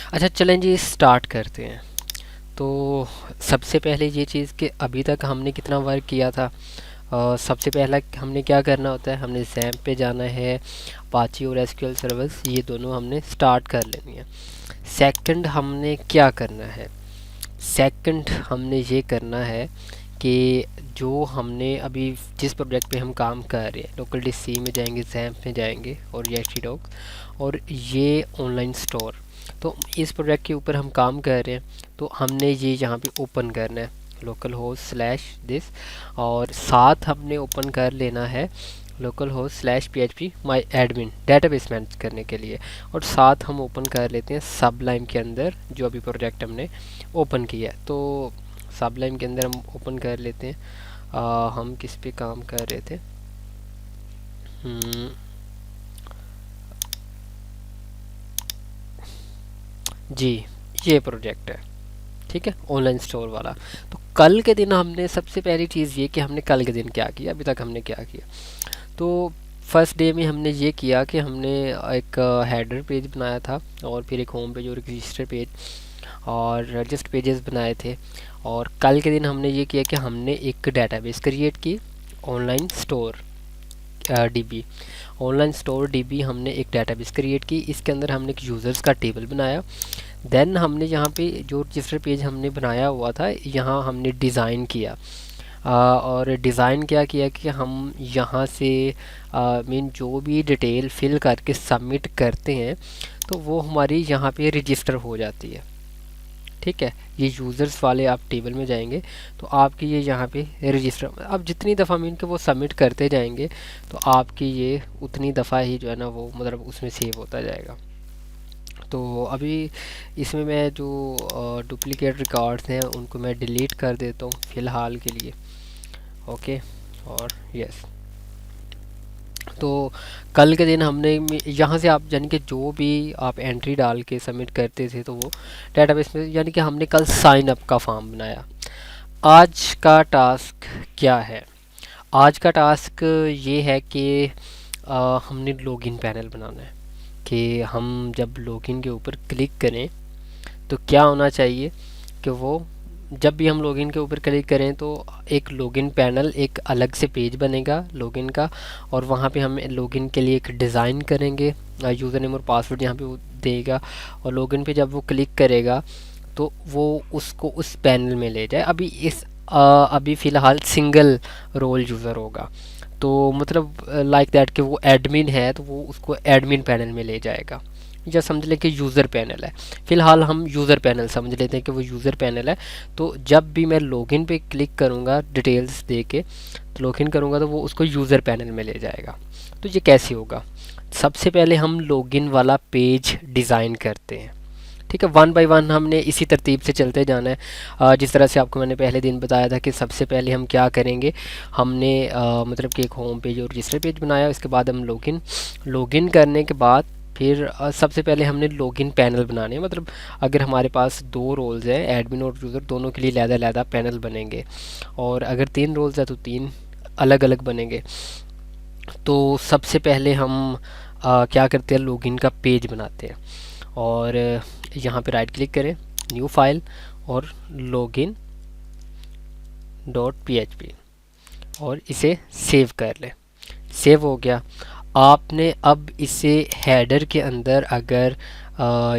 अच्छा चलें जी, स्टार्ट करते हैं। तो सबसे पहले ये चीज़ कि अभी तक हमने कितना वर्क किया था। सबसे पहला हमने क्या करना होता है, हमने जैम्प पे जाना है, अपाची और एसक्यूएल सर्वर्स ये दोनों हमने स्टार्ट कर लेनी है। सेकंड हमने क्या करना है, सेकंड हमने ये करना है कि जो हमने अभी जिस प्रोजेक्ट पे हम काम कर रहे हैं, लोकल डी में जाएंगे, जैम्प में जाएंगे और ये डॉग और ये ऑनलाइन स्टोर। तो इस प्रोजेक्ट के ऊपर हम काम कर रहे हैं, तो हमने ये यहाँ पे ओपन करना है लोकल होस्ट स्लैश दिस, और साथ हमने ओपन कर लेना है लोकल होस्ट स्लैश php माई एडमिन डेटाबेस मैनेज करने के लिए। और साथ हम ओपन कर लेते हैं सबलाइम के अंदर जो अभी प्रोजेक्ट हमने ओपन किया है। तो सबलाइम के अंदर हम ओपन कर लेते हैं। हम किस पे काम कर रहे थे, जी ये प्रोजेक्ट है, ठीक है, ऑनलाइन स्टोर वाला। तो कल के दिन हमने सबसे पहली चीज़ ये कि हमने कल के दिन क्या किया, अभी तक हमने क्या किया। तो फर्स्ट डे में हमने ये किया कि हमने एक हेडर पेज बनाया था, और फिर एक होम पेज और एक रजिस्टर पेज और रजिस्ट पेजेस बनाए थे। और कल के दिन हमने ये किया कि हमने एक डेटाबेस क्रिएट की, online store dB, online store dB हमने एक डेटाबेस क्रिएट की। इसके अंदर हमने एक यूज़र्स का टेबल बनाया। देन हमने यहाँ पे जो रजिस्टर पेज हमने बनाया हुआ था, यहाँ हमने डिज़ाइन किया। और डिज़ाइन क्या किया कि हम यहाँ से मीन जो भी डिटेल फिल करके सबमिट करते हैं तो वो हमारी यहाँ पे रजिस्टर हो जाती है, ठीक है। ये यूज़र्स वाले आप टेबल में जाएंगे तो आपकी ये यहाँ पे रजिस्टर, आप जितनी दफ़ा मीन के वो सबमिट करते जाएंगे तो आपकी ये उतनी दफ़ा ही जो है ना वो मतलब उसमें सेव होता जाएगा। तो अभी इसमें मैं जो डुप्लीकेट रिकॉर्ड्स हैं उनको मैं डिलीट कर देता हूँ फ़िलहाल के लिए, ओके। और यस, तो कल के दिन हमने यहाँ से आप यानी कि जो भी आप एंट्री डाल के सबमिट करते थे तो वो डेटाबेस में, यानी कि हमने कल साइन अप का फॉर्म बनाया। आज का टास्क क्या है, आज का टास्क ये है कि हमने लॉगिन पैनल बनाना है। कि हम जब लॉगिन के ऊपर क्लिक करें तो क्या होना चाहिए कि वो जब भी हम लॉगिन के ऊपर क्लिक करें तो एक लॉगिन पैनल, एक अलग से पेज बनेगा लॉगिन का, और वहाँ पे हम लॉगिन के लिए एक डिज़ाइन करेंगे। यूज़र नेम और पासवर्ड यहाँ पे वो देगा, और लॉगिन पे जब वो क्लिक करेगा तो वो उसको उस पैनल में ले जाए। अभी फ़िलहाल सिंगल रोल यूज़र होगा, तो मतलब लाइक दैट कि वो एडमिन है तो वो उसको एडमिन पैनल में ले जाएगा, या समझ लें कि यूज़र पैनल है। फ़िलहाल हम यूज़र पैनल समझ लेते हैं कि वो यूज़र पैनल है। तो जब भी मैं लॉगिन पे क्लिक करूँगा डिटेल्स दे के, तो लॉगिन करूँगा तो वो उसको यूज़र पैनल में ले जाएगा। तो ये कैसे होगा, सबसे पहले हम लॉगिन वाला पेज डिज़ाइन करते हैं, ठीक है। वन बाय वन हमने इसी तरतीब से चलते जाना है। जिस तरह से आपको मैंने पहले दिन बताया था कि सबसे पहले हम क्या करेंगे, हमने मतलब कि एक होम पेज और रजिस्टर पेज बनाया, उसके बाद हम लॉगिन करने के बाद फिर सबसे पहले हमने लॉगिन पैनल बनाने हैं। मतलब अगर हमारे पास दो रोल्स हैं, एडमिन और यूज़र, दोनों के लिए अलग-अलग पैनल बनेंगे, और अगर तीन रोल्स हैं तो तीन अलग अलग बनेंगे। तो सबसे पहले हम क्या करते हैं, लॉगिन का पेज बनाते हैं, और यहाँ पे राइट क्लिक करें, न्यू फाइल, और लॉगिन डॉट php, और इसे सेव कर लें। सेव हो गया। आपने अब इसे हेडर के अंदर अगर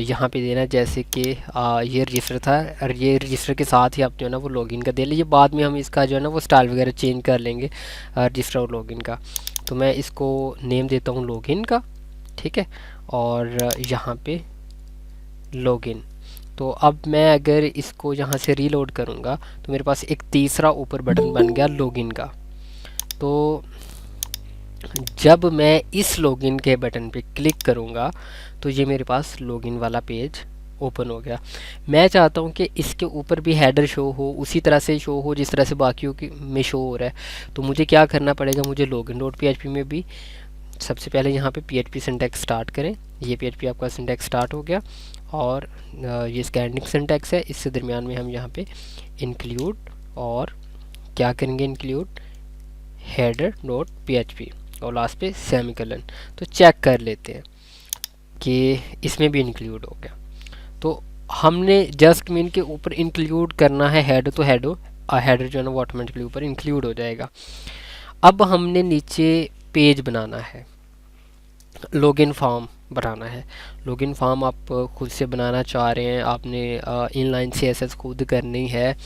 यहाँ पे देना, जैसे कि ये रजिस्टर था और ये रजिस्टर के साथ ही आप जो है ना वो लॉगिन का दे लीजिए। बाद में हम इसका जो है ना वो स्टाइल वगैरह चेंज कर लेंगे रजिस्टर और लॉगिन का। तो मैं इसको नेम देता हूँ लॉगिन का, ठीक है, और यहाँ पे लॉगिन। तो अब मैं अगर इसको यहाँ से रीलोड करूँगा तो मेरे पास एक तीसरा ऊपर बटन बन गया लॉगिन का। तो जब मैं इस लॉगिन के बटन पे क्लिक करूँगा तो ये मेरे पास लॉगिन वाला पेज ओपन हो गया। मैं चाहता हूँ कि इसके ऊपर भी हेडर शो हो, उसी तरह से शो हो जिस तरह से बाकियों की में शो हो रहा है। तो मुझे क्या करना पड़ेगा, मुझे लॉगिन डॉट php में भी सबसे पहले यहाँ पे php सिंटैक्स स्टार्ट करें। ये php आपका सिंटैक्स स्टार्ट हो गया, और ये स्टैंडिंग सिंटैक्स है, इससे दरमियान में हम यहाँ पे इंक्लूड, और क्या करेंगे, इंक्लूड हेडर डॉट php, और लास्ट पे सेमीकोलन। तो चेक कर लेते हैं कि इसमें भी इंक्लूड हो गया। तो हमने जस्ट मीन के ऊपर इंक्लूड करना है हेड, तो हेडर जो है ना वो ऑटोमेटिकली ऊपर इंक्लूड हो जाएगा। अब हमने नीचे पेज बनाना है, लॉगिन फॉर्म बनाना है। लॉगिन फॉर्म आप खुद से बनाना चाह रहे हैं, आपने इनलाइन सीएसएस खुद करनी है,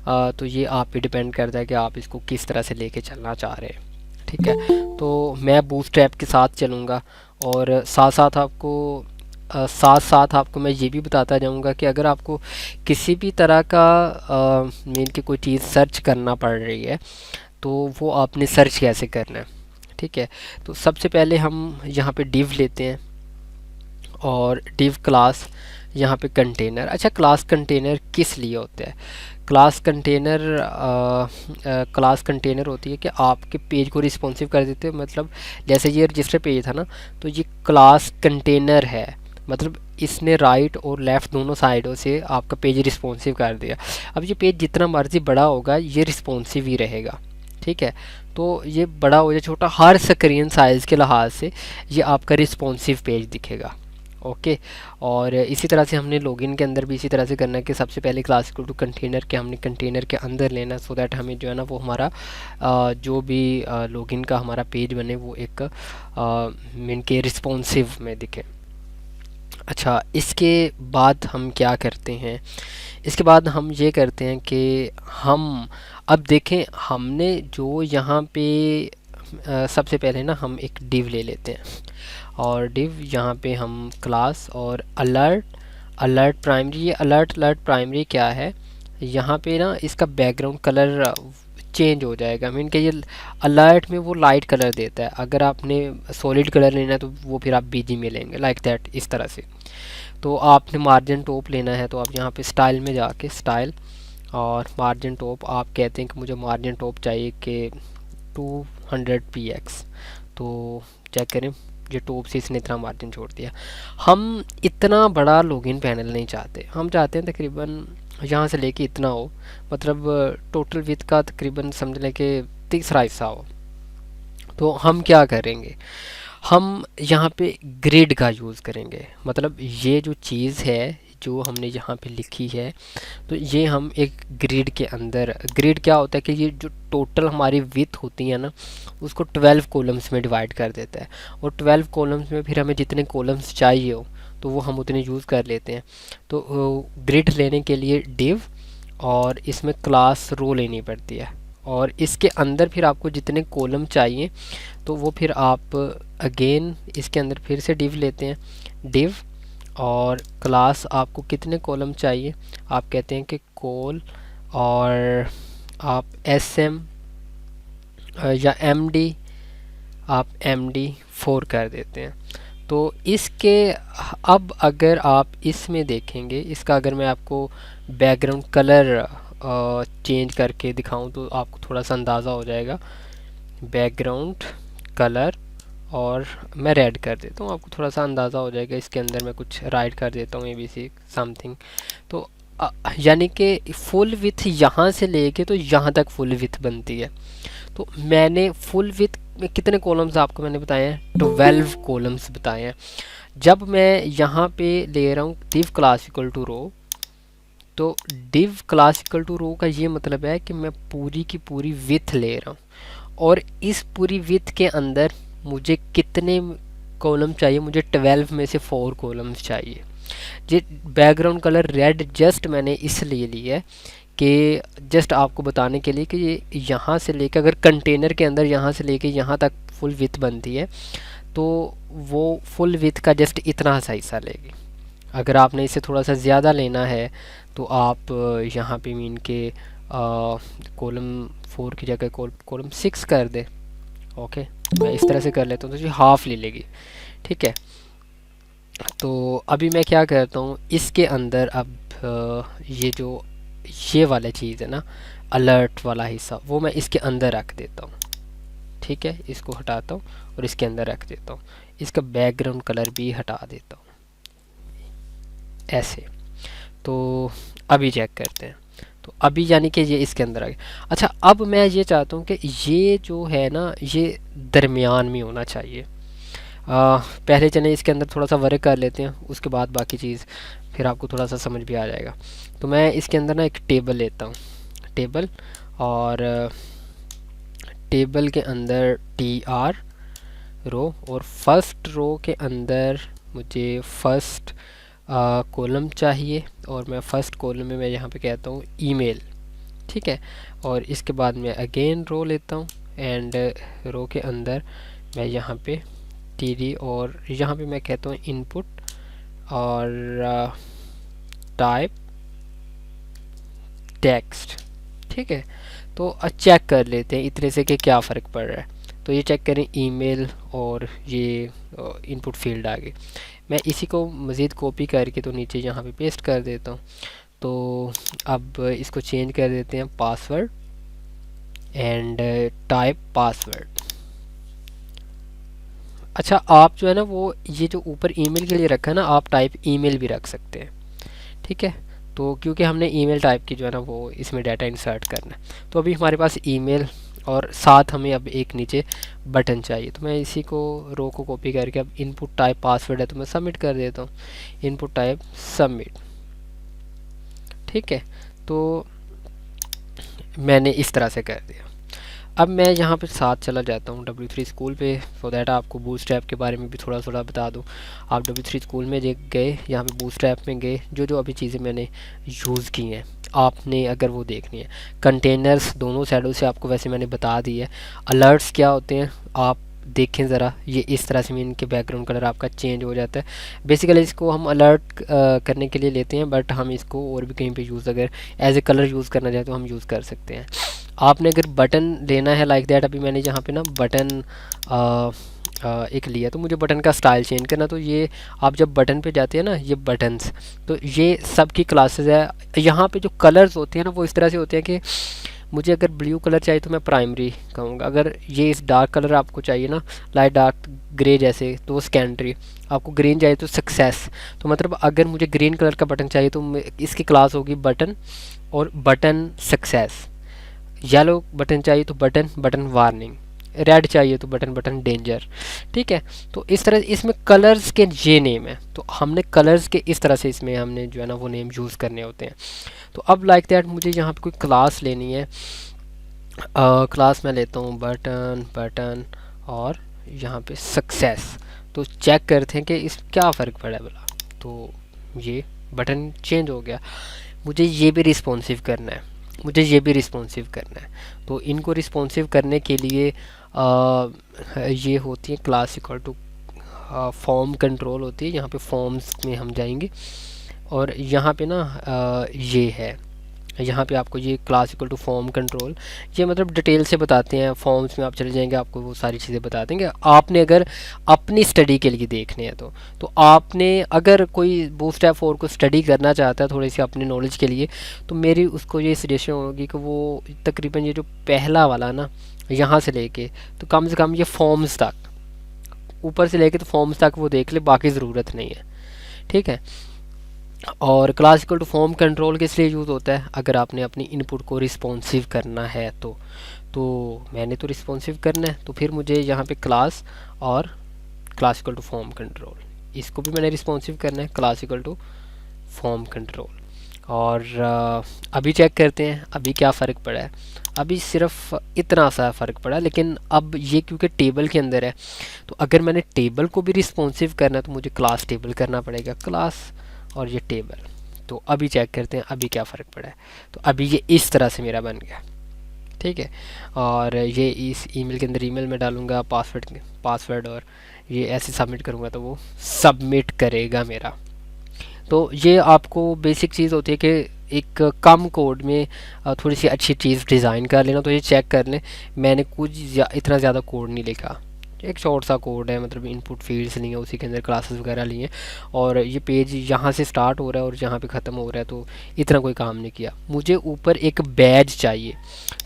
तो ये आप पे डिपेंड करता है कि आप इसको किस तरह से लेके चलना चाह रहे हैं। ठीक है, तो मैं बूटस्ट्रैप के साथ चलूँगा, और साथ साथ आपको मैं ये भी बताता जाऊंगा कि अगर आपको किसी भी तरह का मीन की कोई चीज़ सर्च करना पड़ रही है तो वो आपने सर्च कैसे करना है। ठीक है, तो सबसे पहले हम यहाँ पे डिव लेते हैं, और डिव क्लास, यहाँ पे कंटेनर। अच्छा, क्लास कंटेनर किस लिए होता है? क्लास कंटेनर होती है कि आपके पेज को रिस्पॉन्सिव कर देते हैं। मतलब जैसे ये रजिस्टर पेज था ना, तो ये क्लास कंटेनर है, मतलब इसने राइट और लेफ़्ट दोनों साइडों से आपका पेज रिस्पॉन्सिव कर दिया। अब ये पेज जितना मर्ज़ी बड़ा होगा ये रिस्पॉन्सिव ही रहेगा। ठीक है, तो ये बड़ा हो या छोटा, हर स्क्रीन साइज़ के लिहाज से ये आपका रिस्पॉन्सिव पेज दिखेगा। ओके, और इसी तरह से हमने लॉगिन के अंदर भी इसी तरह से करना है कि सबसे पहले क्लास इक्वल टू कंटेनर के हमने कंटेनर के अंदर लेना, सो दैट हमें जो है ना वो हमारा जो भी लॉगिन का हमारा पेज बने वो एक मीन के रिस्पॉन्सिव में दिखे। अच्छा, इसके बाद हम क्या करते हैं? इसके बाद हम ये करते हैं कि हम अब देखें, हमने जो यहाँ पे सबसे पहले ना हम एक डिव ले लेते हैं, और डिव यहाँ पे हम क्लास और अलर्ट प्राइमरी। ये अलर्ट प्राइमरी क्या है? यहाँ पे ना इसका बैकग्राउंड कलर चेंज हो जाएगा। मीन कि ये अलर्ट में वो लाइट कलर देता है, अगर आपने सॉलिड कलर लेना है तो वो फिर आप बीजी में लेंगे, लाइक दैट, इस तरह से। तो आपने मार्जिन टॉप लेना है, तो आप यहाँ पे स्टाइल में जाके स्टाइल और मार्जिन टॉप, आप कहते हैं कि मुझे मार्जिन टॉप चाहिए कि 200 px, तो चेक करें जो टॉप से इसने इतना मार्जिन छोड़ दिया। हम इतना बड़ा लॉगिन पैनल नहीं चाहते, हम चाहते हैं तकरीबन यहाँ से लेके इतना हो, मतलब टोटल विथ का तकरीबन समझ लें कि तीसरा हिस्सा हो। तो हम क्या करेंगे, हम यहाँ पे ग्रिड का यूज़ करेंगे। मतलब ये जो चीज़ है जो हमने यहाँ पे लिखी है, तो ये हम एक ग्रिड के अंदर, ग्रिड क्या होता है कि ये जो टोटल हमारी विथ होती है ना उसको 12 कॉलम्स में डिवाइड कर देता है, और 12 कॉलम्स में फिर हमें जितने कॉलम्स चाहिए हो तो वो हम उतने यूज़ कर लेते हैं। तो ग्रिड लेने के लिए डिव, और इसमें क्लास रो लेनी पड़ती है, और इसके अंदर फिर आपको जितने कॉलम चाहिए तो वो फिर आप अगेन इसके अंदर फिर से डिव लेते हैं, डिव और क्लास। आपको कितने कॉलम चाहिए, आप कहते हैं कि कॉल, और आप एस एम या एम डी, आप एम डी 4 कर देते हैं। तो इसके अब अगर आप इसमें देखेंगे, इसका अगर मैं आपको बैकग्राउंड कलर चेंज करके दिखाऊं तो आपको थोड़ा सा अंदाज़ा हो जाएगा। बैकग्राउंड कलर, और मैं रेड कर देता हूँ, आपको थोड़ा सा अंदाज़ा हो जाएगा। इसके अंदर मैं कुछ राइट कर देता हूँ ABC समथिंग। तो यानी कि फुल विथ यहाँ से लेके तो यहाँ तक फुल विथ बनती है। तो मैंने फुल विथ में कितने कॉलम्स आपको मैंने बताए हैं, 12 कॉलम्स बताए हैं। जब मैं यहाँ पे ले रहा हूँ डिव क्लास इक्वल टू रो, तो डिव क्लास इक्वल टू रो का ये मतलब है कि मैं पूरी की पूरी विथ ले रहा हूँ, और इस पूरी विथ के अंदर मुझे कितने कॉलम चाहिए, मुझे 12 में से 4 कॉलम्स चाहिए। ये बैकग्राउंड कलर रेड जस्ट मैंने इसलिए लिया है कि जस्ट आपको बताने के लिए कि ये यहाँ से लेकर, अगर कंटेनर के अंदर यहाँ से लेके यहाँ तक फुल विथ बनती है तो वो फुल विथ का जस्ट इतना सा हिस्सा लेगी। अगर आपने इसे थोड़ा सा ज़्यादा लेना है तो आप यहाँ पे मीन के कॉलम 4 की जगह कॉलम 6 कर दे। ओके, मैं इस तरह से कर लेता हूँ तो ये हाफ ले लेगी। ठीक है, तो अभी मैं क्या करता हूँ, इसके अंदर अब ये जो ये वाला चीज़ है ना, अलर्ट वाला हिस्सा, वो मैं इसके अंदर रख देता हूँ। ठीक है, इसको हटाता हूँ और इसके अंदर रख देता हूँ। इसका बैकग्राउंड कलर भी हटा देता हूँ ऐसे। तो अभी चेक करते हैं, तो अभी यानी कि ये इसके अंदर आ गया। अच्छा, अब मैं ये चाहता हूँ कि ये जो है ना ये दरमियान में होना चाहिए। पहले चलें इसके अंदर थोड़ा सा वर्क कर लेते हैं, उसके बाद बाकी चीज़ फिर आपको थोड़ा सा समझ भी आ जाएगा। तो मैं इसके अंदर ना एक टेबल लेता हूँ, टेबल, और टेबल के अंदर TR रो, और फर्स्ट रो के अंदर मुझे फर्स्ट कॉलम चाहिए, और मैं फर्स्ट कॉलम में मैं यहाँ पे कहता हूँ ईमेल, ठीक है। और इसके बाद मैं अगेन रो लेता हूँ, एंड रो के अंदर मैं यहाँ पे TD, और यहाँ पे मैं कहता हूँ इनपुट, और टाइप टेक्स्ट, ठीक है। तो चेक कर लेते हैं इतने से कि क्या फ़र्क पड़ रहा है। तो ये चेक करें, ईमेल और ये इनपुट फील्ड आ गए। मैं इसी को मज़ीद कॉपी करके तो नीचे यहाँ पे पेस्ट कर देता हूँ। तो अब इसको चेंज कर देते हैं पासवर्ड, एंड टाइप पासवर्ड। अच्छा, आप जो है ना वो ये जो ऊपर ईमेल के लिए रखा है ना, आप टाइप ईमेल भी रख सकते हैं, ठीक है। तो क्योंकि हमने ईमेल टाइप की जो है ना वो इसमें डाटा इंसर्ट करना है, तो अभी हमारे पास ईमेल और साथ हमें अब एक नीचे बटन चाहिए। तो मैं इसी को रो को कॉपी करके अब इनपुट टाइप पासवर्ड है तो मैं सबमिट कर देता हूँ, इनपुट टाइप सबमिट, ठीक है। तो मैंने इस तरह से कर दिया। अब मैं यहाँ पे साथ चला जाता हूँ W3 स्कूल पे, सो दैट आपको बूटस्ट्रैप के बारे में भी थोड़ा थोड़ा बता दूँ। आप W3 स्कूल में गए, यहाँ पे बूटस्ट्रैप में गए, जो जो अभी चीज़ें मैंने यूज़ की हैं आपने अगर वो देखनी है, कंटेनर्स दोनों साइडों से आपको वैसे मैंने बता दी है। अलर्ट्स क्या होते हैं आप देखें ज़रा, ये इस तरह से में इनके बैकग्राउंड कलर आपका चेंज हो जाता है। बेसिकली इसको हम अलर्ट करने के लिए लेते हैं, बट हम इसको और भी कहीं पे यूज़ अगर एज ए कलर यूज़ करना चाहें तो हम यूज़ कर सकते हैं। आपने अगर बटन लेना है लाइक दैट, अभी मैंने यहाँ पे ना बटन एक लिया, तो मुझे बटन का स्टाइल चेंज करना, तो ये आप जब बटन पे जाते हैं ना, ये बटन्स, तो ये सब की क्लासेस है। यहाँ पे जो कलर्स होते हैं ना वो इस तरह से होते हैं कि मुझे अगर ब्लू कलर चाहिए तो मैं प्राइमरी कहूँगा, अगर ये इस डार्क कलर आपको चाहिए ना, लाइट डार्क ग्रे जैसे, तो वो सेकेंडरी, आपको ग्रीन चाहिए तो सक्सेस। तो मतलब अगर मुझे ग्रीन कलर का बटन चाहिए तो इसकी क्लास होगी बटन और बटन सक्सेस। येलो बटन चाहिए तो बटन बटन वार्निंग, रेड चाहिए तो बटन बटन डेंजर, ठीक है। तो इस तरह इसमें कलर्स के ये नेम है, तो हमने कलर्स के इस तरह से इसमें हमने जो है ना वो नेम यूज़ करने होते हैं। तो अब लाइक दैट मुझे यहाँ पे कोई क्लास लेनी है, क्लास मैं लेता हूँ बटन बटन और यहाँ पे सक्सेस। तो चेक करते हैं कि इस क्या फ़र्क पड़ा है बोला, तो ये बटन चेंज हो गया। मुझे ये भी रिस्पॉन्सिव करना है, मुझे ये भी रिस्पॉन्सिव करना है। तो इनको रिस्पॉन्सिव करने के लिए ये होती है class equal to form control होती है। यहाँ पे फॉर्म्स में हम जाएंगे और यहाँ पे ना ये है, यहाँ पे आपको ये class equal to form control, ये मतलब डिटेल से बताते हैं। फॉर्म्स में आप चले जाएंगे, आपको वो सारी चीज़ें बता देंगे। आपने अगर अपनी स्टडी के लिए देखने हैं तो आपने अगर कोई बूटस्ट्रैप 4 को स्टडी करना चाहता है थोड़ी सी अपनी नॉलेज के लिए, तो मेरी उसको ये सजेशन होगी कि वो तकरीबन ये जो पहला वाला ना यहाँ से लेके तो कम से कम ये फॉर्म्स तक, ऊपर से लेके तो फॉर्म्स तक वो देख ले, बाकी ज़रूरत नहीं है, ठीक है। और class equal to form control किस लिए यूज़ होता है, अगर आपने अपनी इनपुट को रिस्पॉन्सिव करना है तो मैंने तो रिस्पॉन्सिव करना है, तो फिर मुझे यहाँ पे क्लास और class equal to form control, इसको भी मैंने रिस्पॉन्सिव करना है, class equal to form control. और अभी चेक करते हैं अभी क्या फ़र्क पड़ा है। अभी सिर्फ इतना सा फ़र्क पड़ा, लेकिन अब ये क्योंकि टेबल के अंदर है, तो अगर मैंने टेबल को भी रिस्पॉन्सिव करना है तो मुझे क्लास टेबल करना पड़ेगा, क्लास और ये टेबल। तो अभी चेक करते हैं अभी क्या फ़र्क पड़ा है। तो अभी ये इस तरह से मेरा बन गया, ठीक है। और ये इस ईमेल के अंदर ईमेल में डालूँगा पासवर्ड और ये ऐसे सबमिट करूँगा तो वो सबमिट करेगा मेरा। तो ये आपको बेसिक चीज़ होती है कि एक कम कोड में थोड़ी सी अच्छी चीज़ डिज़ाइन कर लेना। तो ये चेक कर लें, मैंने कुछ इतना ज़्यादा कोड नहीं लिखा, एक शॉर्ट सा कोड है, मतलब इनपुट फील्ड्स नहीं है, उसी के अंदर क्लासेस वगैरह ली हैं, और ये पेज यहाँ से स्टार्ट हो रहा है और यहाँ पे ख़त्म हो रहा है, तो इतना कोई काम नहीं किया। मुझे ऊपर एक बैज चाहिए,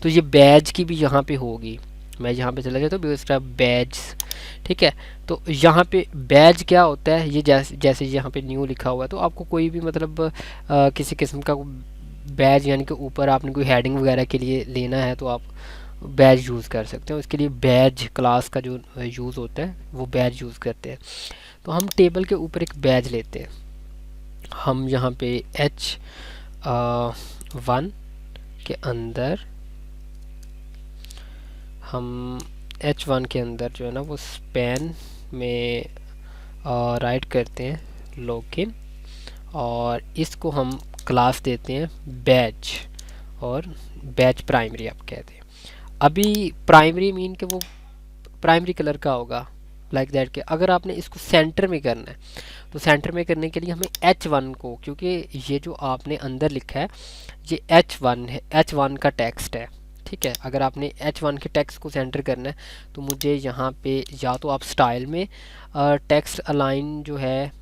तो ये बैज की भी यहाँ पे होगी। मैं यहाँ पे चला जाता हूँ बूटस्ट्रैप बैज, ठीक है। तो यहाँ पे बैज क्या होता है, ये जैसे यहाँ पे न्यू लिखा हुआ है, तो आपको कोई भी मतलब किसी किस्म का बैज, यानी कि ऊपर आपने कोई हेडिंग वगैरह के लिए लेना है तो आप बैज यूज़ कर सकते हैं। उसके लिए बैज क्लास का जो यूज़ होता है वो बैज यूज़ करते हैं। तो हम टेबल के ऊपर एक बैज लेते हैं, हम यहाँ पे H1 के अंदर हम H1 के अंदर जो है ना वो स्पैन में राइट करते हैं लॉगिन, और इसको हम क्लास देते हैं बैच, और बैच प्राइमरी आप कहते हैं। अभी प्राइमरी मीन के वो प्राइमरी कलर का होगा लाइक दैट के। अगर आपने इसको सेंटर में करना है तो सेंटर में करने के लिए हमें H1 को, क्योंकि ये जो आपने अंदर लिखा है ये H1 है, H1 का टेक्स्ट है, ठीक है। अगर आपने H1 के टेक्स्ट को सेंटर करना है तो मुझे यहाँ पे या तो आप स्टाइल में टेक्स्ट अलाइन जो है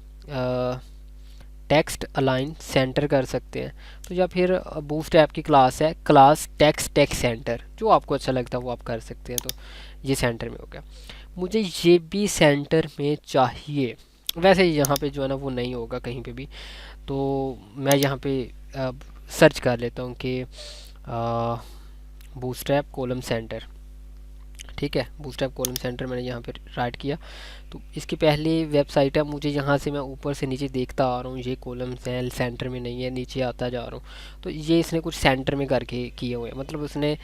टेक्स्ट अलाइन सेंटर कर सकते हैं, तो या फिर बूटस्ट्रैप की क्लास है क्लास टेक्स्ट सेंटर, जो आपको अच्छा लगता है वो आप कर सकते हैं। तो ये सेंटर में हो गया। मुझे ये भी सेंटर में चाहिए, वैसे यहाँ पे जो है ना वो नहीं होगा कहीं पे भी, तो मैं यहाँ पे सर्च कर लेता हूँ कि बूटस्ट्रैप कॉलम सेंटर, ठीक है। बूटस्ट्रैप कॉलम सेंटर मैंने यहाँ पे राइट किया, तो इसकी पहली वेबसाइट है। मुझे यहाँ से मैं ऊपर से नीचे देखता आ रहा हूँ, ये कॉलम सेंटर में नहीं है, नीचे आता जा रहा हूँ। तो ये इसने कुछ सेंटर में करके किए हुए हैं, मतलब उसने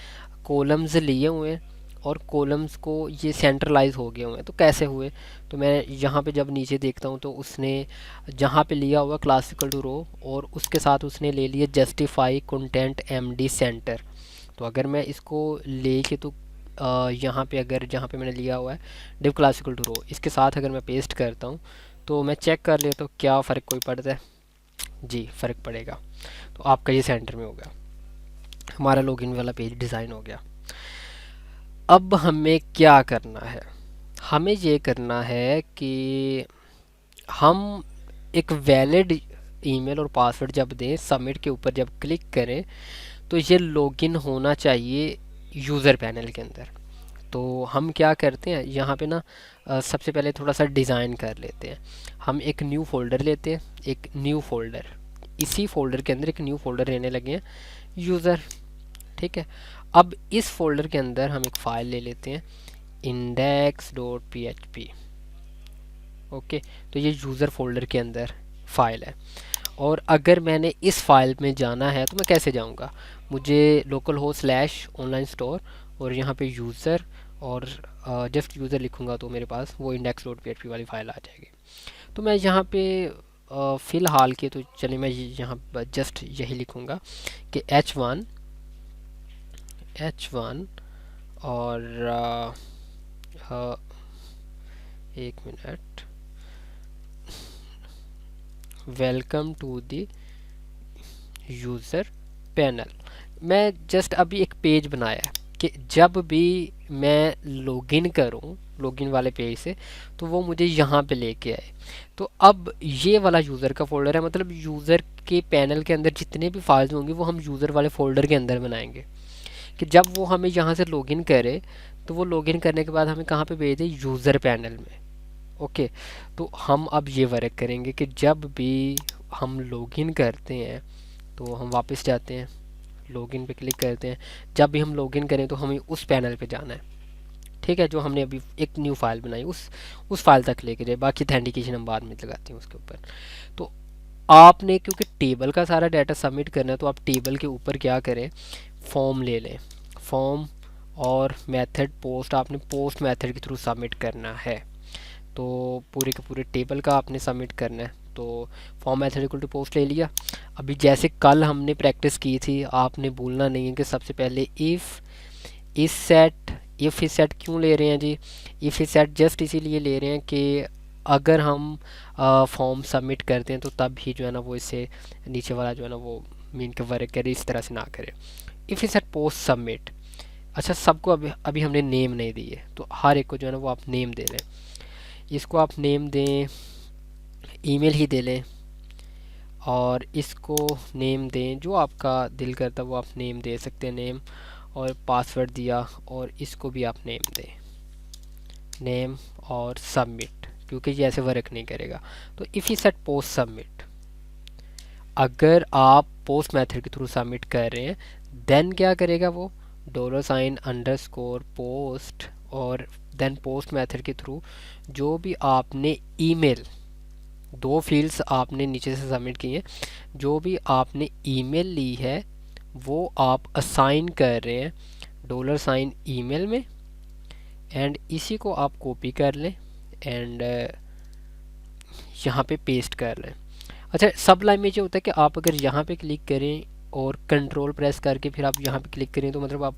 कॉलम्स लिए हुए हैं और कॉलम्स को ये सेंट्रलाइज हो गए हुए हैं। तो कैसे हुए, तो मैं यहाँ पे जब नीचे देखता हूँ तो उसने जहाँ पे लिया हुआ क्लासिकल टू रो, और उसके साथ उसने ले लिया जस्टिफाई कंटेंट एमडी सेंटर। तो अगर मैं इसको लेके तो यहाँ पे अगर जहाँ पे मैंने लिया हुआ है डिव क्लासिकल टू रो, इसके साथ अगर मैं पेस्ट करता हूँ तो मैं चेक कर लेता हूँ क्या फ़र्क कोई पड़ता है। जी फ़र्क पड़ेगा। तो आपका ये सेंटर में हो गया, हमारा लॉगिन वाला पेज डिज़ाइन हो गया। अब हमें क्या करना है, हमें ये करना है कि हम एक वैलिड ईमेल और पासवर्ड जब दें, सबमिट के ऊपर जब क्लिक करें तो ये लॉगिन होना चाहिए यूज़र पैनल के अंदर। तो हम क्या करते हैं यहाँ पे ना सबसे पहले थोड़ा सा डिज़ाइन कर लेते हैं। हम एक न्यू फोल्डर लेते हैं, एक न्यू फोल्डर, इसी फोल्डर के अंदर एक न्यू फोल्डर लेने लगे हैं यूज़र, ठीक है। अब इस फोल्डर के अंदर हम एक फ़ाइल ले लेते हैं index.php, ओके। तो ये यूज़र फोल्डर के अंदर फ़ाइल है, और अगर मैंने इस फाइल में जाना है तो मैं कैसे जाऊंगा, मुझे लोकल हो स्लैश ऑनलाइन स्टोर और यहाँ पे यूज़र और जस्ट यूज़र लिखूंगा तो मेरे पास वो index.php वाली फ़ाइल आ जाएगी। तो मैं यहाँ पे फ़िलहाल के तो चलिए मैं यहाँ जस्ट यही लिखूंगा कि H1 और एक minute, welcome to the user panel. मैं जस्ट अभी एक पेज बनाया है कि जब भी मैं लॉगिन करूं लॉगिन वाले पेज से तो वो मुझे यहाँ पे लेके आए। तो अब ये वाला यूज़र का फोल्डर है, मतलब यूज़र के पैनल के अंदर जितने भी फाइल्स होंगे वो हम यूज़र वाले फोल्डर के अंदर बनाएंगे, कि जब वो हमें यहाँ से लॉगिन करे तो वो लॉगिन करने के बाद हमें कहाँ पे भेज दे, यूज़र पैनल में, ओके। तो हम अब ये वर्क करेंगे कि जब भी हम लॉगिन करते हैं तो हम वापस जाते हैं, लॉगिन पे क्लिक करते हैं। जब भी हम लॉगिन करें तो हमें उस पैनल पे जाना है, ठीक है, जो हमने अभी एक न्यू फाइल बनाई उस फाइल तक लेके जाए। बाकी ऑथेंटिकेशन हम बाद में लगाते हैं उसके ऊपर। तो आपने क्योंकि टेबल का सारा डाटा सबमिट करना है तो आप टेबल के ऊपर क्या करें, फॉर्म ले लें, फॉर्म और मेथड पोस्ट, आपने पोस्ट मेथड के थ्रू सबमिट करना है। तो पूरे के पूरे टेबल का आपने सबमिट करना है। तो form method equal to post ले लिया। अभी जैसे कल हमने प्रैक्टिस की थी, आपने भूलना नहीं है कि सबसे पहले इफ़ इस सेट, इफ़ इस सेट क्यों ले रहे हैं जी, इफ़ इस सेट जस्ट इसीलिए ले रहे हैं कि अगर हम फॉर्म सबमिट करते हैं तो तब ही जो है ना वो इससे नीचे वाला जो है ना वो मीन के वर्क करे, इस तरह से ना करे। इफ़ इस सेट पोस्ट सबमिट, अच्छा सबको अभी अभी हमने नेम नहीं दी है, तो हर एक को जो है ना वो आप नेम दे लें। इसको आप नेम दें, ईमेल ही दे लें, और इसको नेम दें जो आपका दिल करता है वो आप नेम दे सकते हैं, नेम, और पासवर्ड दिया, और इसको भी आप नेम दें, नेम और सबमिट, क्योंकि ये ऐसे वर्क नहीं करेगा। तो if you set post submit, अगर आप पोस्ट मेथड के थ्रू सबमिट कर रहे हैं देन क्या करेगा वो, $_ पोस्ट और देन पोस्ट मेथड के थ्रू जो भी आपने ईमेल दो फील्ड्स आपने नीचे से सबमिट की हैं। जो भी आपने ईमेल ली है वो आप असाइन कर रहे हैं $, ईमेल में, एंड इसी को आप कॉपी कर लें एंड यहाँ पे पेस्ट कर लें। अच्छा, सब लाइन में जो होता है कि आप अगर यहाँ पे क्लिक करें और कंट्रोल प्रेस करके फिर आप यहाँ पे क्लिक करें तो मतलब आप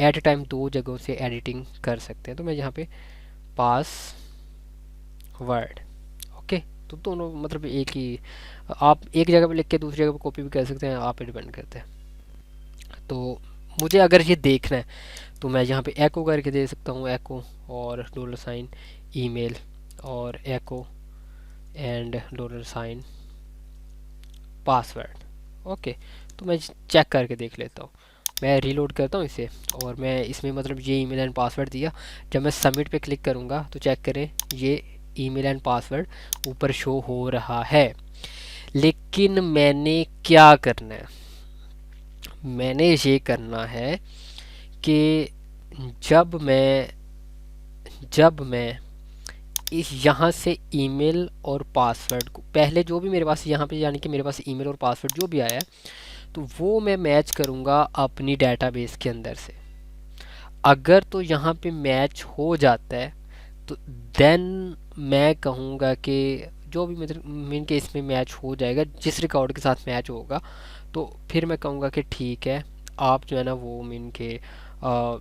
एट ए टाइम दो जगहों से एडिटिंग कर सकते हैं। तो मैं यहाँ पे पासवर्ड, ओके, तो दोनों मतलब एक ही, आप एक जगह पे लिख के दूसरी जगह पे कॉपी भी कर सकते हैं, आप पे डिपेंड करते हैं। तो मुझे अगर ये देखना है तो मैं यहाँ पे एको करके दे सकता हूँ, एको और $, ईमेल और एको एंड $, पासवर्ड, ओके। तो मैं चेक करके देख लेता हूँ। मैं रीलोड करता हूँ इसे और मैं इसमें मतलब ये ईमेल एंड पासवर्ड दिया। जब मैं सबमिट पे क्लिक करूँगा तो चेक करें ये ईमेल एंड पासवर्ड ऊपर शो हो रहा है। लेकिन मैंने क्या करना है, मैंने ये करना है कि जब मैं इस यहाँ से ईमेल और पासवर्ड को पहले जो भी मेरे पास यहाँ पे यानी कि मेरे पास ईमेल और पासवर्ड जो भी आया है तो वो मैं मैच करूँगा अपनी डेटाबेस के अंदर से। अगर तो यहाँ पे मैच हो जाता है तो देन मैं कहूँगा कि जो भी मतलब मीन के इसमें मैच हो जाएगा, जिस रिकॉर्ड के साथ मैच होगा तो फिर मैं कहूँगा कि ठीक है, आप जो है ना वो मीन के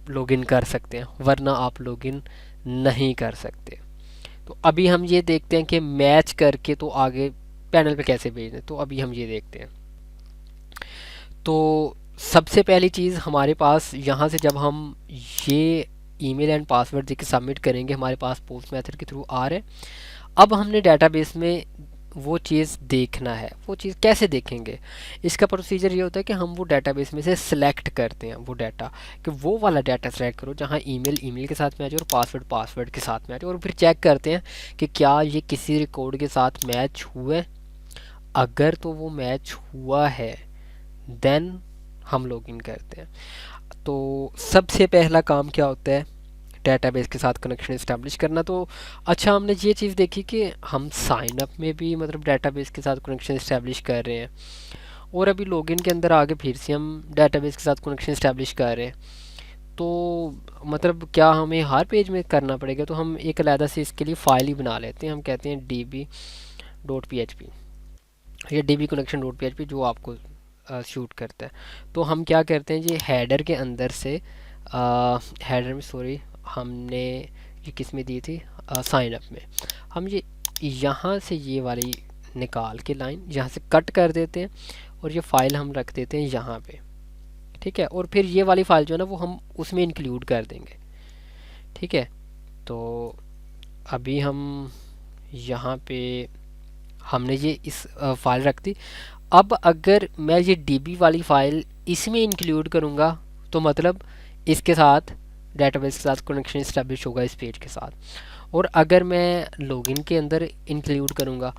लॉगिन कर सकते हैं, वरना आप लॉगिन नहीं कर सकते। तो अभी हम ये देखते हैं कि मैच करके तो आगे पैनल पे कैसे भेजें, तो अभी हम ये देखते हैं। तो सबसे पहली चीज़ हमारे पास यहाँ से जब हम ये ईमेल एंड पासवर्ड देके सबमिट करेंगे हमारे पास पोस्ट मेथड के थ्रू आ रहे हैं। अब हमने डेटाबेस में वो चीज़ देखना है। वो चीज़ कैसे देखेंगे, इसका प्रोसीजर ये होता है कि हम वो डेटाबेस में से सिलेक्ट करते हैं वो डाटा, कि वो वाला डाटा सेलेक्ट करो जहाँ ईमेल ईमेल के साथ मैच हो और पासवर्ड पासवर्ड के साथ मैच हो, और फिर चेक करते हैं कि क्या ये किसी रिकॉर्ड के साथ मैच हुए। अगर तो वो मैच हुआ है देन हम लॉगिन करते हैं। तो सबसे पहला काम क्या होता है, डेटाबेस के साथ कनेक्शन इस्टेब्लिश करना। तो अच्छा, हमने ये चीज़ देखी कि हम साइन अप में भी मतलब डेटाबेस के साथ कनेक्शन इस्टेब्लिश कर रहे हैं, और अभी लॉगिन के अंदर आगे फिर से हम डेटाबेस के साथ कनेक्शन इस्टेब्लिश कर रहे हैं। तो मतलब क्या हमें हर पेज में करना पड़ेगा, तो हम एक अलहदा से इसके लिए फ़ाइल ही बना लेते हैं। हम कहते हैं db.php या db-connection.php जो आपको शूट करता है। तो हम क्या करते हैं, ये हेडर के अंदर से हेडर में सॉरी हमने ये किस में दी थी, साइन अप में, हम ये यहाँ से ये वाली निकाल के लाइन यहाँ से कट कर देते हैं और ये फ़ाइल हम रख देते हैं यहाँ पे, ठीक है। और फिर ये वाली फ़ाइल जो है ना वो हम उसमें इंक्लूड कर देंगे, ठीक है। तो अभी हम यहाँ पे हमने ये इस फाइल रख दी। अब अगर मैं ये डीबी वाली फ़ाइल इसमें इंक्लूड करूँगा तो मतलब इसके साथ डेटाबेस के साथ कनेक्शन इस्टेब्लिश होगा इस पेज के साथ। और अगर मैं लॉगिन के अंदर इंक्लूड करूँगा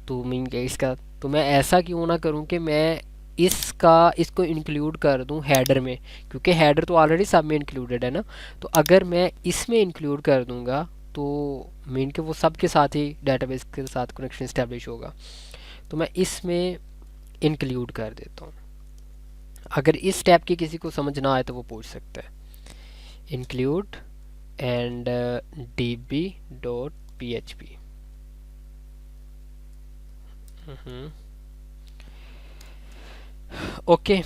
तो मीन क्या इसका, तो मैं ऐसा क्यों ना करूँ कि मैं इसको इंक्लूड कर दूं हेडर में, क्योंकि हेडर तो ऑलरेडी सब में इंक्लूडेड है ना। तो अगर मैं इसमें इंक्लूड कर दूंगा तो मीन के वो सब के साथ ही डेटाबेस के साथ कनेक्शन इस्टेब्लिश होगा। तो मैं इसमें इंक्लूड कर देता हूँ। अगर इस स्टेप की किसी को समझ ना आए तो वो पूछ सकता है। Include and db.php। ओके,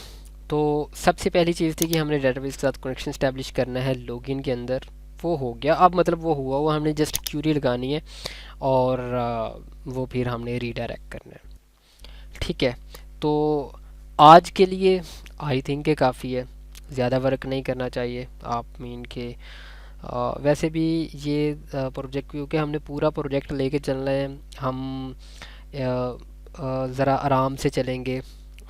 तो सबसे पहली चीज़ थी कि हमने डेटाबेस के साथ कनेक्शन इस्टेब्लिश करना है लॉगिन के अंदर, वो हो गया। अब मतलब वो हुआ, वो हमने जस्ट क्यूरी लगानी है और वो फिर हमने रीडायरेक्ट करना है, ठीक है। तो आज के लिए आई थिंक के काफ़ी है, ज़्यादा वर्क नहीं करना चाहिए आप मीन के। वैसे भी ये प्रोजेक्ट क्योंकि हमने पूरा प्रोजेक्ट लेके चलना है, हम ज़रा आराम से चलेंगे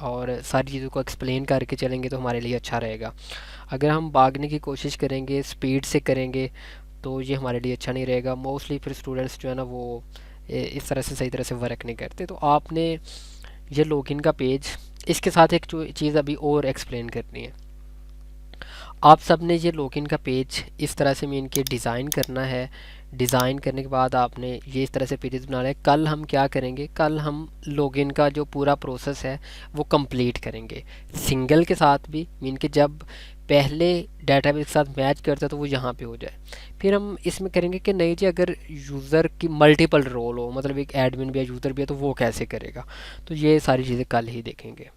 और सारी चीज़ों को एक्सप्लेन करके चलेंगे तो हमारे लिए अच्छा रहेगा। अगर हम भागने की कोशिश करेंगे, स्पीड से करेंगे, तो ये हमारे लिए अच्छा नहीं रहेगा। मोस्टली फिर स्टूडेंट्स जो है ना वो इस तरह से सही तरह से वर्क नहीं करते। तो आपने ये लॉगिन का पेज, इसके साथ एक चीज़ अभी और एक्सप्लेन करनी है। आप सब ने ये लॉगिन का पेज इस तरह से मीन के डिज़ाइन करना है। डिज़ाइन करने के बाद आपने ये इस तरह से पेजेस बना लिया। कल हम क्या करेंगे, कल हम लॉगिन का जो पूरा प्रोसेस है वो कंप्लीट करेंगे, सिंगल के साथ भी, मीन कि जब पहले डेटाबेस के साथ मैच करता है तो वो यहाँ पे हो जाए। फिर हम इसमें करेंगे कि नहीं जी, अगर यूज़र की मल्टीपल रोल हो, मतलब एक एडमिन भी है यूज़र भी है, तो वो कैसे करेगा। तो ये सारी चीज़ें कल ही देखेंगे।